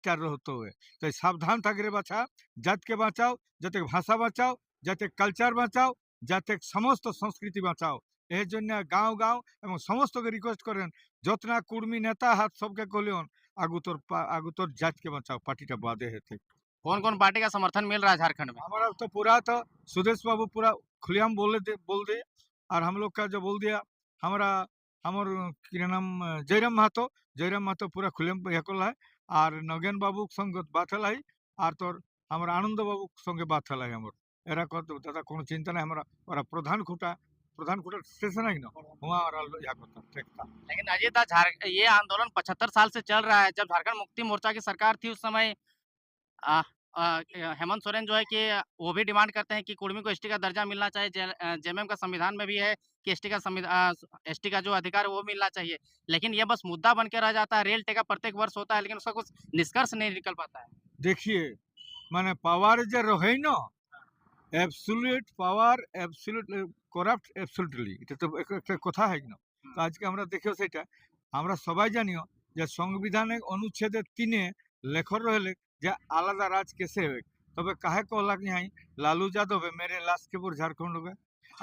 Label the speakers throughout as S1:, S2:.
S1: अत्याचार होते हुए। तो सावधान थाकरे बाछा, जात के बाँचाओ, जाते भाषा बाँचाओ, जाते कल्चर बाँचाओ, जाते समस्त संस्कृति बाँचाओ। এর জন্য গাঁও গাঁও এবং সমস্তকে রিকোয়েস্ট করেন, যতনা কুর্মী নেতা হাত সবকে কলিয়ন আগুতোর জাতকে বাঁচাও পার্টিটা বাদে হেতে।
S2: कौन कौन पार्टी का समर्थन मिल रहा है झारखंड में?
S1: हमारा तो पूरा तो सुदेश बाबू पूरा खुलेआम बोल दिए, और हम लोग का जो बोल दिया हमारा हमर क्या नाम जयराम महतो पूरा खुलेआम ইয়ে করলা है। আর নগেন বাবু সঙ্গে বাত হলাই, আর তোর আমার আনন্দ বাবু সঙ্গে বাত হলাই আমার। এরা কত দাদা কোনো চিন্তা নাই, আমরা ওরা প্রধান খুঁটা স্টেশন है ना, वहाँ और यहाँ करता ठीक था।
S2: लेकिन अजय दा ये आंदोलन 75 साल से चल रहा है। जब झारखंड मुक्ति मोर्चा की सरकार थी उस समय अ हेमंत सोरेन जो है कि वो भी डिमांड करते हैं कि कुर्मी को एसटी का दर्जा मिलना चाहिए। जेएमएम का संविधान में भी है कि एसटी का जो अधिकार है वो मिलना चाहिए। लेकिन ये बस मुद्दा बन के रह जाता है। रेल टेका प्रत्येक वर्ष होता है, लेकिन उसका कुछ निष्कर्ष नहीं निकल पाता है।
S1: देखिए মানে পাওয়ার যে রহেই না, অ্যাবসলিউট পাওয়ার অ্যাবসলিউট করাপ্ট অ্যাবসলিউটলি, এটা তো একটা কথা হয় না। তো আজকে আমরা দেখেও সেটা আমরা সবাই জানিও যে সংবিধানে অনুচ্ছেদে ৩ লেখর রহলে যে আলাদা রাজ কেসে হয়, তবে কাহে কহলা কি হাই লালু যাদবে মেরে লাশ কেবর ঝাড়খণ্ড হবে।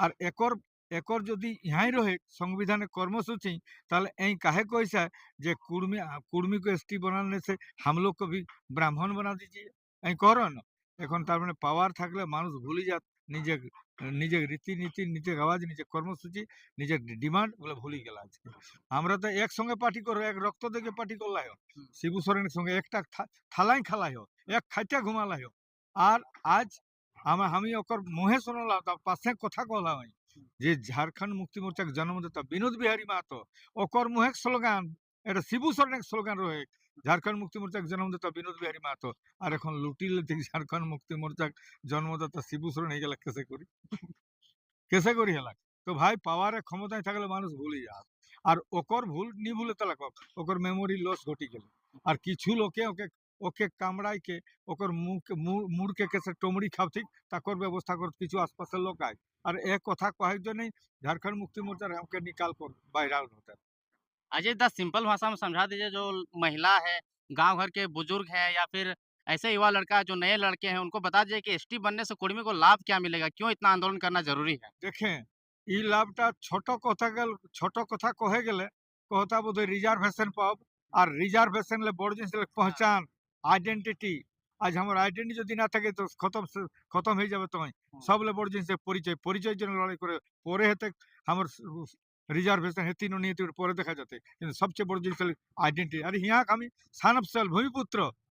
S1: আর একর একর যদি ইহাই রহে সংবিধানে কর্মসূচি, তাহলে এই काहे को ऐसा है যে কুর্মী को एसटी बनाने से हम लोग को भी ब्राह्मण बना दीजिए, এই করো না। এখন তার মানে পাওয়ার থাকলে মানুষ ভুলে যাত নিজের নিজের রীতিনীতি, নিজের আওয়াজ, নিজের কর্মসূচি, নিজের ডিমান্ড বলে ভুলে গেল আজকে। আমরা তো একসঙ্গে পার্টি করো, এক রক্ত দেখে পার্টি করলাই হোক, শিবু সোরেনের সঙ্গে একটা থালাই খালাই হোক, এক খাইটা ঘুমালাই হোক। আর আজ আমি ওকর মুহে শুনলাম, তার পাশে কথা কলাম যে ঝাড়খণ্ড মুক্তি মোর্চার জন্মদাতা বিনোদ বিহারী মাহাতো, ওকর মুহে স্লোগান, এটা শিবু সোরেনের স্লোগান রয়ে ঝাড়খণ্ড মুক্তি মোর্চার জন্মদাতা বিনোদ বিহারী মাহাতো। আর এখন লুটিলে থেকে ঝাড়খণ্ড মুক্তি মোর্চার জন্মদাতা শিবু সোরেন হয়ে গেল কেসে করি কেসে করি হেলা। তো ভাই পাওয়ারে ক্ষমতায় থাকলে মানুষ ভুলে যায়, আর ওকর ভুল নি ভুলে তাহলে ওকর মেমোরি লস ঘটি গেল। আর কিছু লোকে ওকে ওকে কামড়াইকে ওকর মুড়কে কেসে টমড়ি খাওয়াঠিক তাকর ব্যবস্থা কর কিছু আশপাশের লোক আয়। আর এক কথা কয়েক জন্যই ঝাড়খণ্ড মুক্তি মোর্চার हमके निकाल कर বাইরাল হতে।
S2: अजय दा सिंपल भाषा में समझा दीजिए, जो महिला है, गाँव घर के बुजुर्ग हैं या फिर ऐसे युवा लड़का जो नए लड़के हैं, उनको बता दीजिए कि एसटी बनने से कुर्मी को लाभ क्या मिलेगा? क्यों इतना आंदोलन करना ज़रूरी है?
S1: দেখেন এই লাভটা ছোট কথা কহে গেলে কথা বোধহয় রিজার্ভেশন পাব। আর রিজার্ভেশন লে বড় জিনিস হলো পহচান, আইডেন্টিটি। আজ আমার আইডেন্টি যদি না থাকে তো খতম হয়ে যাবে। তোমায় সবলে বড় জিনিস পরিচয়ের জন্য লড়াই করে পরে হেতে আমার রিজার্ভেশন হেতি নিয়ে পরে দেখা যেতে, কিন্তু সবচেয়ে বড় জিনিস হলো আইডেন্টি। আর ইহাক আমি সানফ সেল ভূমিপুত্র